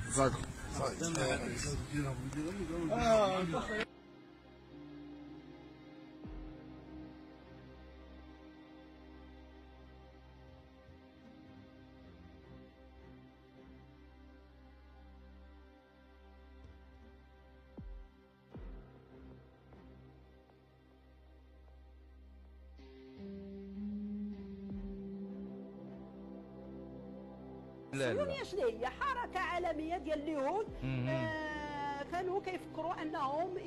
زاكو الصهيونية شنو هي؟ حركة عالمية ديال اليهود كانوا كيفكروا انهم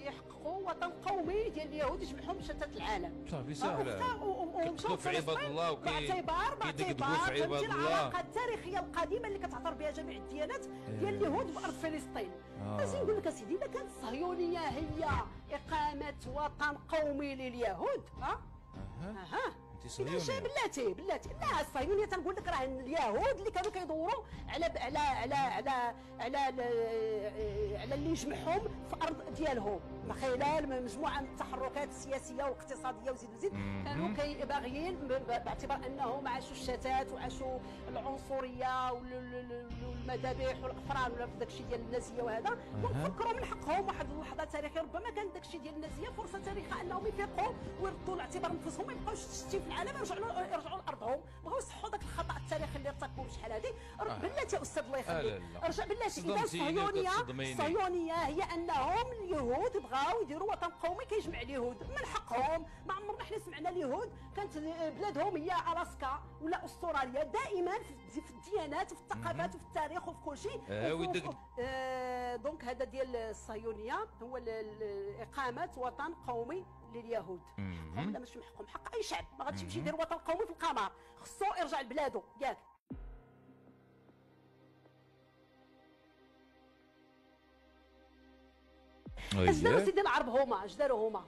يحققوا وطن قومي ديال اليهود يجمعهم شتات العالم. صافي ساهله ومشاو في عباد الله باعتبار في عباد الله العلاقه التاريخيه القديمه اللي كتعترف بها جميع الديانات ديال اليهود بارض فلسطين. اش نقول لك اسيدي، الا كانت الصهيونيه هي اقامه وطن قومي لليهود صهيونية بلاتي لا، الصهيونيه تنقول لك راه اليهود اللي كانوا كيدوروا على اللي يجمعهم في ارض ديالهم من خلال مجموعه من التحركات السياسيه والاقتصاديه وزيد كانوا باغيين باعتبار انهم عاشوا الشتات وعاشوا العنصريه والمذابح والافران ولا داك الشيء ديال النازيه، وهذا فكروا من حقهم واحد اللحظه تاريخيه ربما كان داك الشيء ديال النازيه فرصه تاريخيه انهم يفيقوا ويردوا لاعتبار نفسهم، ما يبقاوش تشتيم في العالم، يرجعوا لارضهم، بغاو يصحوا ذاك الخطا التاريخي اللي ارتكبوا بشحال هذه. بلاتي يا استاذ الله يخليك، رجع بلاتي. اذا الصهيونيه هي انهم اليهود بغاو يديروا وطن قومي كيجمع اليهود، من حقهم. ما عمرنا حنا سمعنا اليهود كانت بلادهم هي الاسكا ولا استراليا، دائما في الديانات وفي الثقافات وفي التاريخ وفي كل شيء. دونك هذا ديال الصهيونيه هو اقامه وطن قومي لليهود. حقهم ولا ماشي من حقهم؟ حق اي شعب، ما غاديش يمشي يدير وطن قومي في القمر، خصو يرجع لبلادو ياك. اش داروا سيدي العرب هما؟ اش داروا هما؟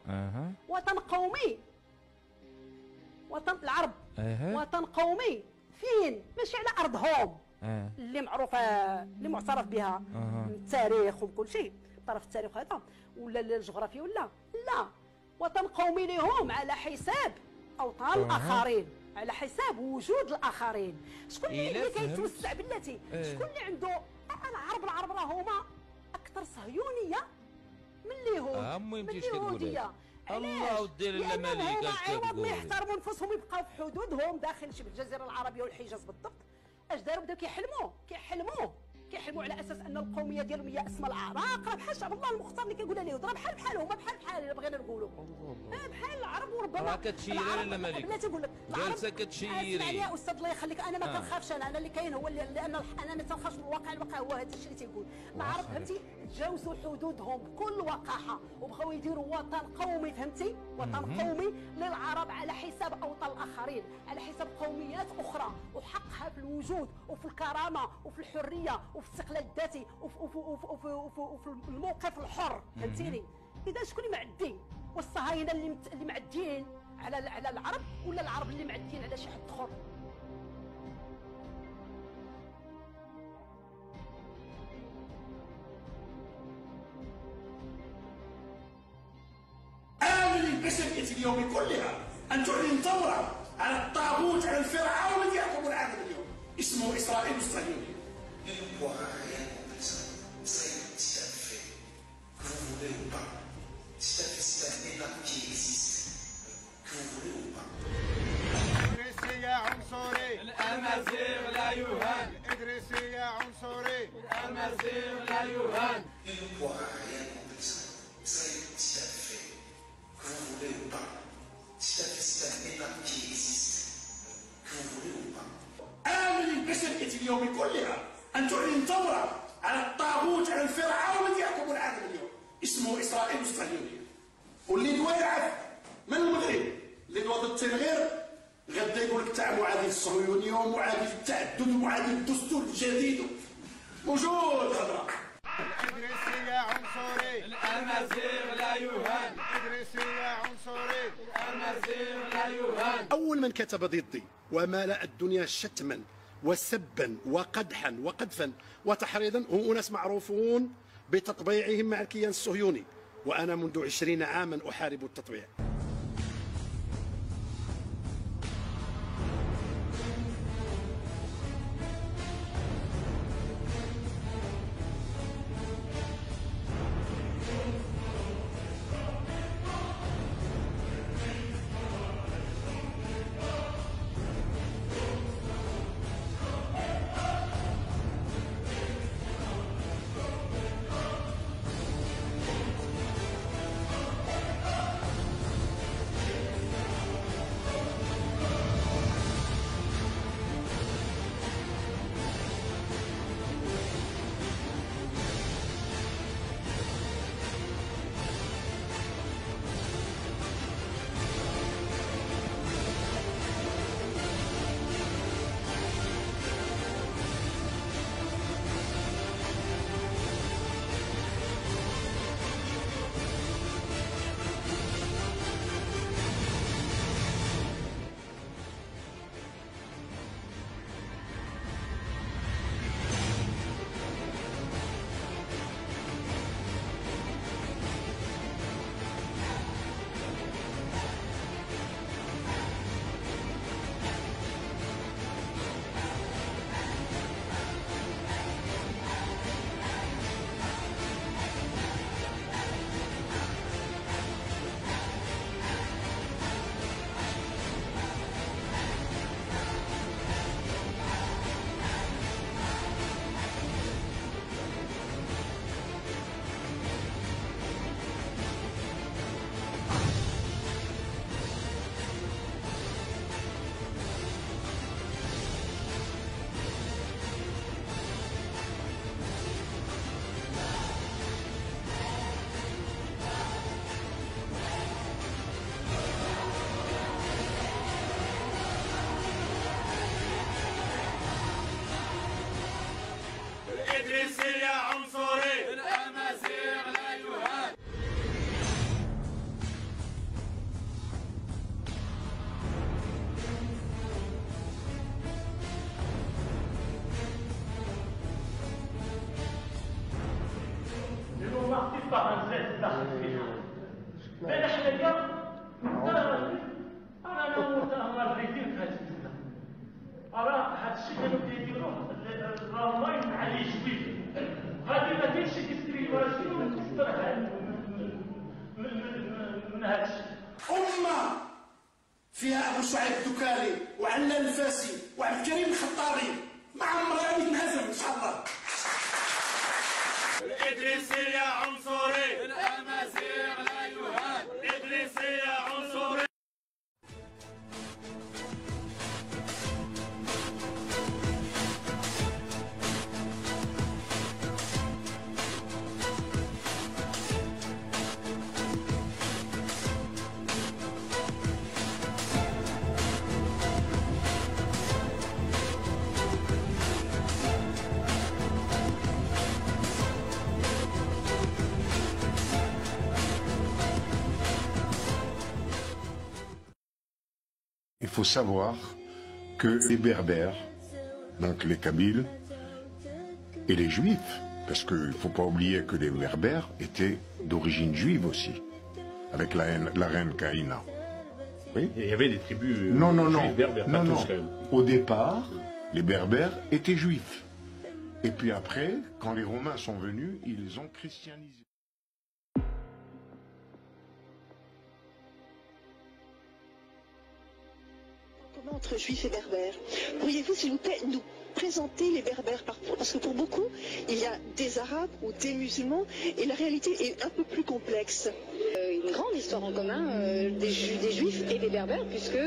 وطن قومي، وطن العرب وطن قومي فين؟ ماشي على ارضهم اللي معروفه اللي معترف بها من التاريخ وكل شيء، طرف التاريخ هذا ولا الجغرافيا ولا لا، وطن قومي لهم على حساب اوطان الاخرين، على حساب وجود الاخرين. شكون اللي كيتوسع بلاتي؟ شكون اللي عنده العرب راه هما اكثر صهيونيه من اليهود، من اليهوديه. الله ودير الملك اش كتقول؟ عوض ما يحترموا نفسهم يبقاو في حدودهم داخل شبه الجزيره العربيه والحجاز بالضبط، اش داروا؟ بداو كيحلموا على اساس ان القوميه ديالهم هي اسمى العراق، راه بحال شعب الله المختار اللي كيقولها اليهود، راه بحالهم بحال الا بغينا نقولوا بحال العرب. وربما راه كتشيري لاله ملك، بلاتي نقول لك جالسه كتشيري. اسمعني يا استاذ الله يخليك، انا ما كنخافش، انا اللي كاين هو لان انا ما تنخافش من الواقع هو هذا الشيء اللي تيقول. العرب فهمتي تجاوزوا حدودهم بكل وقاحه وبغاو يديروا وطن قومي، فهمتي؟ وطن قومي للعرب على حساب اوطان الاخرين، على حساب قوميات اخرى وحقها في الوجود وفي الكرامه وفي الحريه وفي الاستقلال الذاتي وفي الموقف الحر، فهمتيني؟ اذا شكون اللي معدي؟ والصهاينه اللي معديين على العرب ولا العرب اللي معديين على شي حد اخر؟ البشرية اليوم كلها أن تعلن ثورة على الطاغوت، على الفرعون الذي يحكم العالم اليوم، اسمه إسرائيل الصهيونية. إدريسي يا عنصري، الأمازيغ لا يهان. إدريسي يا عنصري، الأمازيغ لا يهان. آمن البشرية اليوم كلها أن تعلن ثورة على الطاغوت، على الفرعون الذي يحكم العالم اليوم، اسمه إسرائيل الصهيونية. واللي دوا يعرف من المغرب، اللي دوا ضد التغيير غدا يقول لك تاع معادي الصهيونية ومعادي التعدد ومعادي الدستور الجديد، موجود هضره. إدريسي يا عنصري، الأمازيغ لا يهان. إدريسي يا عنصري، الأمازيغ لا يهان. أول من كتب ضدي وملأ الدنيا شتما وسبا وقدحا وقذفا وتحريضا هم أناس معروفون بتطبيعهم مع الكيان الصهيوني، وأنا منذ 20 عاما أحارب التطبيع. انا حنايا انا نموت الله يدير في هذه الدوله راه هذا الشيء كانوا كيديروه الراهمين مع لي جويف غادي ما كاينش كيستريواسيون كيسترهان من هذا الشيء. أمة فيها أبو سعيد الدكالي وعلان الفاسي وعبد الكريم الخطابي ما عمرها غادي تنهزم إن شاء الله. الإدريسية عنصري الأمازيغ لا يهان الإدريسية عنصري. Il faut savoir que les Berbères, donc les Kabyles, et les Juifs, parce qu'il ne faut pas oublier que les Berbères étaient d'origine juive aussi, avec la reine Kaïna. Oui. Il y avait des tribus non, juives berbères, pas tous quand même. Au départ, les Berbères étaient juifs. Et puis après, quand les Romains sont venus, ils ont christianisé. Entre juifs et berbères. Pourriez-vous, s'il vous plaît, nous présenter les berbères parce que pour beaucoup, il y a des arabes ou des musulmans et la réalité est un peu plus complexe. Une grande histoire en commun des juifs et des berbères, puisque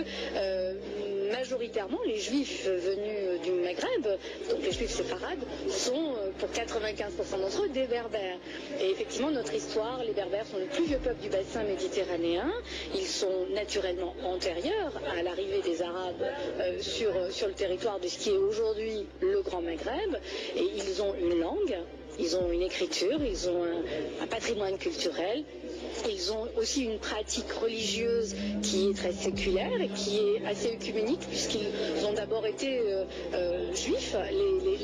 majoritairement les juifs venus du Maghreb, donc les juifs séfarades, sont pour 95% d'entre eux des berbères. Et effectivement, notre histoire, les berbères sont le plus vieux peuple du bassin méditerranéen. Ils sont naturellement antérieurs à l'arrivée des Arabes sur le territoire de ce qui est aujourd'hui le Grand Maghreb. Et ils ont une langue, ils ont une écriture, ils ont un patrimoine culturel. Ils ont aussi une pratique religieuse qui est très séculaire et qui est assez œcuménique, puisqu'ils ont d'abord été juifs.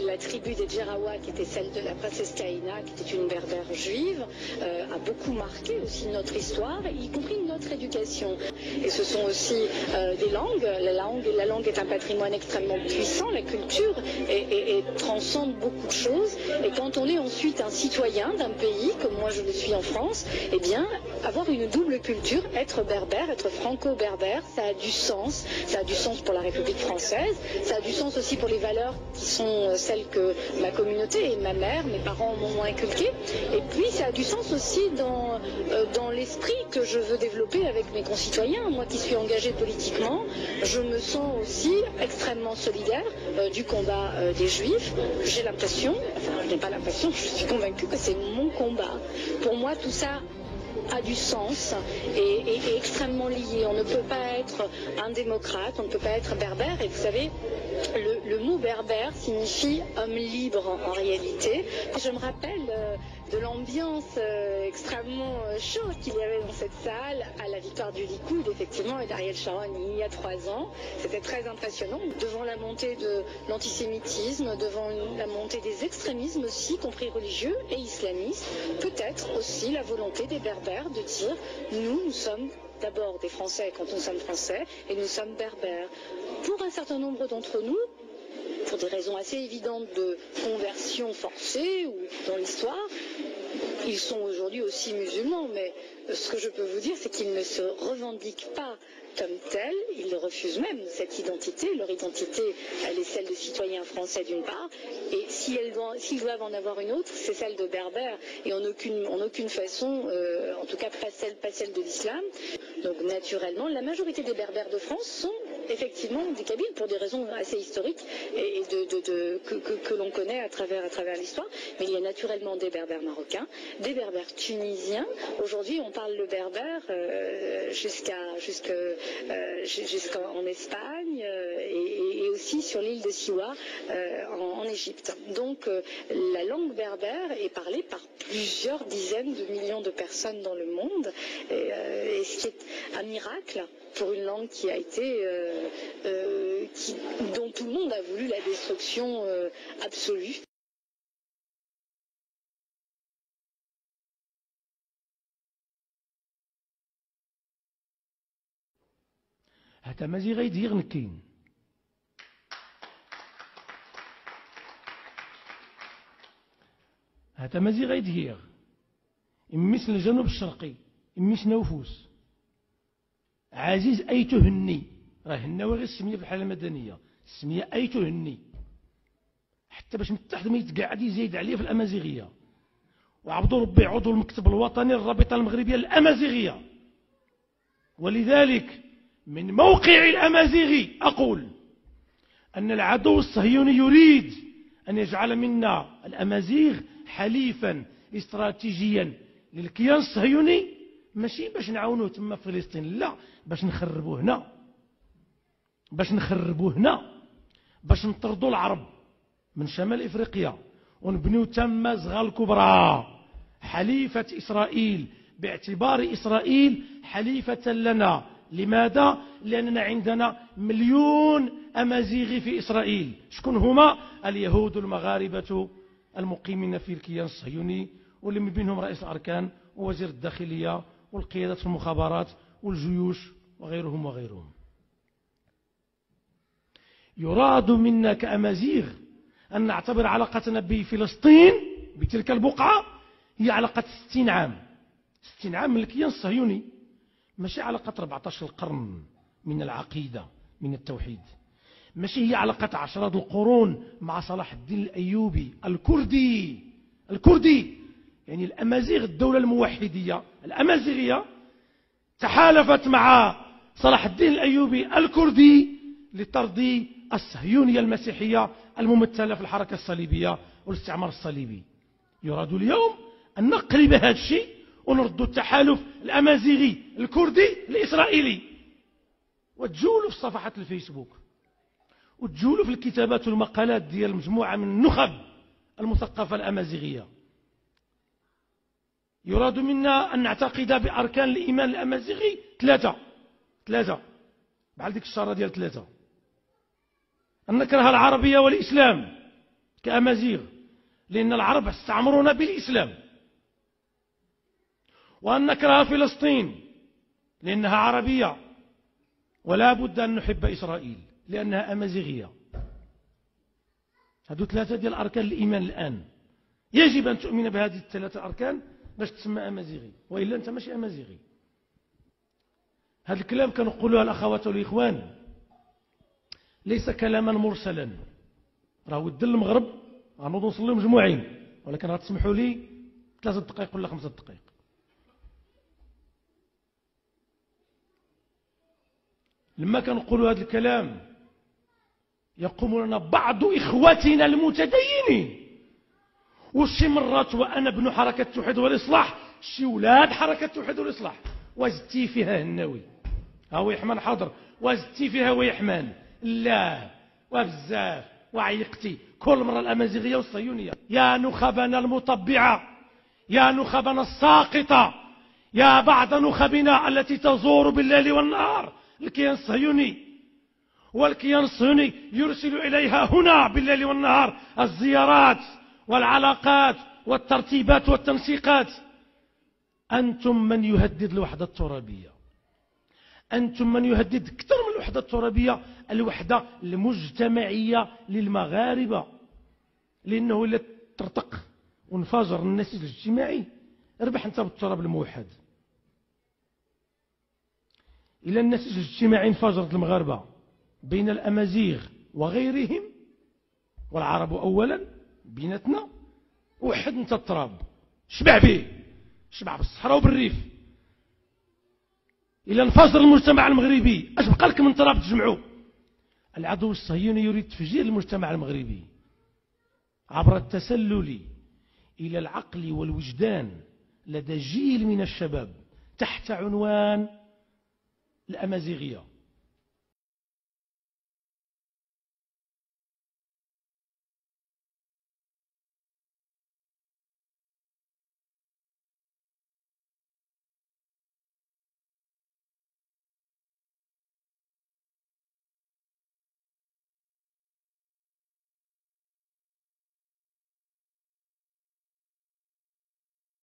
La tribu des Djerawa, qui était celle de la princesse Kaïna, qui était une berbère juive, a beaucoup marqué aussi notre histoire, y compris notre éducation. Et ce sont aussi des langues. La langue est un patrimoine extrêmement puissant, la culture et transcende beaucoup de choses. Et quand on est ensuite un citoyen d'un pays, comme moi je le suis en France, eh bien, avoir une double culture, être berbère, être franco-berbère, ça a du sens. Ça a du sens pour la République française, ça a du sens aussi pour les valeurs qui sont celles que ma communauté et ma mère, mes parents m'ont inculquées. Et puis ça a du sens aussi dans l'esprit que je veux développer avec mes concitoyens. Moi qui suis engagée politiquement, je me sens aussi extrêmement solidaire du combat des Juifs. J'ai l'impression, enfin je n'ai pas l'impression, je suis convaincue que c'est mon combat. Pour moi tout ça a du sens et est extrêmement lié. On ne peut pas être un démocrate, on ne peut pas être berbère. Et vous savez, le mot berbère signifie homme libre en réalité. Je me rappelle de l'ambiance extrêmement chaude qu'il y avait dans cette salle à la victoire du Likoud, effectivement, et d'Ariel Sharon il y a 3 ans. C'était très impressionnant. Devant la montée de l'antisémitisme, devant la montée des extrémismes aussi, y compris religieux et islamistes, peut-être aussi la volonté des berbères de dire nous sommes d'abord des Français quand nous sommes Français et nous sommes berbères. Pour un certain nombre d'entre nous, pour des raisons assez évidentes de conversion forcée ou dans l'histoire, ils sont aujourd'hui aussi musulmans, mais ce que je peux vous dire, c'est qu'ils ne se revendiquent pas comme tels, ils refusent même cette identité. Leur identité, elle est celle de citoyens français d'une part, et s'ils doivent en avoir une autre, c'est celle de berbères, et en aucune façon, en tout cas pas celle de l'islam. Donc naturellement, la majorité des berbères de France sont effectivement des Kabyles pour des raisons assez historiques et que l'on connaît à travers l'histoire. Mais il y a naturellement des berbères marocains, des berbères tunisiens. Aujourd'hui, on parle le berbère jusqu'en Espagne et aussi sur l'île de Siwa en Égypte. Donc la langue berbère est parlée par plusieurs dizaines de millions de personnes dans le monde, et ce qui est un miracle pour une langue qui a été dont tout le monde a voulu la destruction absolue. هتا مازي غيدير نكين هتا مازي غيدير إميس الجنوب الشرقي إميس نوفوس عزيز أي تهني راه هناوي غير السمية في الحالة المدنية السمية أي تهني حتى باش نتحد ما يتقعد يزيد عليه في الأمازيغية وعبد ربي عضو المكتب الوطني للرابطة المغربية الأمازيغية. ولذلك من موقع الأمازيغي أقول أن العدو الصهيوني يريد أن يجعل منا الأمازيغ حليفا استراتيجيا للكيان الصهيوني، ماشي باش نعاونوه تما في فلسطين، لا، باش نخربوه هنا، باش نطردوا العرب من شمال إفريقيا ونبنيو تما زغال الكبرى حليفة إسرائيل، باعتبار إسرائيل حليفة لنا. لماذا؟ لأننا عندنا 1,000,000 أمازيغي في إسرائيل. شكون هما؟ اليهود المغاربة المقيمين في الكيان الصهيوني، واللي من بينهم رئيس الأركان ووزير الداخلية والقيادات في المخابرات والجيوش وغيرهم. يراد منا كأمازيغ أن نعتبر علاقتنا بفلسطين بتلك البقعة هي علاقة 60 عام 60 عام من الكيان الصهيوني، ماشي علاقة 14 القرن من العقيدة من التوحيد، ماشي هي علاقة عشرات القرون مع صلاح الدين الأيوبي الكردي. يعني الأمازيغ الدولة الموحدية الأمازيغية تحالفت مع صلاح الدين الأيوبي الكردي لطرد الصهيونية المسيحية الممثلة في الحركة الصليبية والاستعمار الصليبي. يراد اليوم أن نقلب هذا الشيء ونرد التحالف الأمازيغي الكردي الإسرائيلي، وتجولوا في صفحات الفيسبوك وتجولوا في الكتابات والمقالات ديال مجموعة من النخب المثقفة الأمازيغية. يراد منا أن نعتقد بأركان الإيمان الأمازيغي ثلاثة بحال ديك الشارة ديال 3، أن نكره العربية والإسلام كأمازيغ لأن العرب استعمرونا بالإسلام، وأن نكره فلسطين لأنها عربية، ولا بد أن نحب إسرائيل لأنها أمازيغية. هذو 3 ديال أركان الإيمان الآن، يجب أن تؤمن بهذه ال3 أركان باش تسمى أمازيغي، وإلا أنت ماشي أمازيغي. هذا الكلام كنقولها الأخوات والإخوان ليس كلاما مرسلا، راه ود المغرب غنوضوا نصليو مجموعين، ولكن غتسمحوا لي 3 دقائق ولا 5 دقائق. لما كنقولوا هذا الكلام يقوم لنا بعض إخواتنا المتدينين، وشي مرات وأنا ابن حركة التوحيد والإصلاح، شي ولاد حركة التوحيد والإصلاح، وزدتي فيها النووي هو يحمان حاضر، وزدتي فيها ويحمان لا وبزاف وعيقتي كل مرة الأمازيغية والصهيونية. يا نخبنا المطبعة، يا نخبنا الساقطة، يا بعض نخبنا التي تزور بالليل والنهار الكيان الصهيوني، والكيان الصهيوني يرسل إليها هنا بالليل والنهار الزيارات والعلاقات والترتيبات والتنسيقات. أنتم من يهدد الوحدة الترابية، أنتم من يهدد أكثر من الوحدة الترابية، الوحدة المجتمعية للمغاربة، لأنه إلا ترتق وانفجر النسيج الاجتماعي اربح أنت بالتراب الموحد. إلى النسيج الاجتماعي انفجرت المغاربة بين الأمازيغ وغيرهم والعرب أولا بيناتنا، وحد انت التراب شبع به، شبع بالصحراء وبالريف. إلى انفجر المجتمع المغربي اش بقى لك من تراب تجمعوا؟ العدو الصهيوني يريد تفجير المجتمع المغربي عبر التسلل إلى العقل والوجدان لدى جيل من الشباب تحت عنوان الأمازيغية.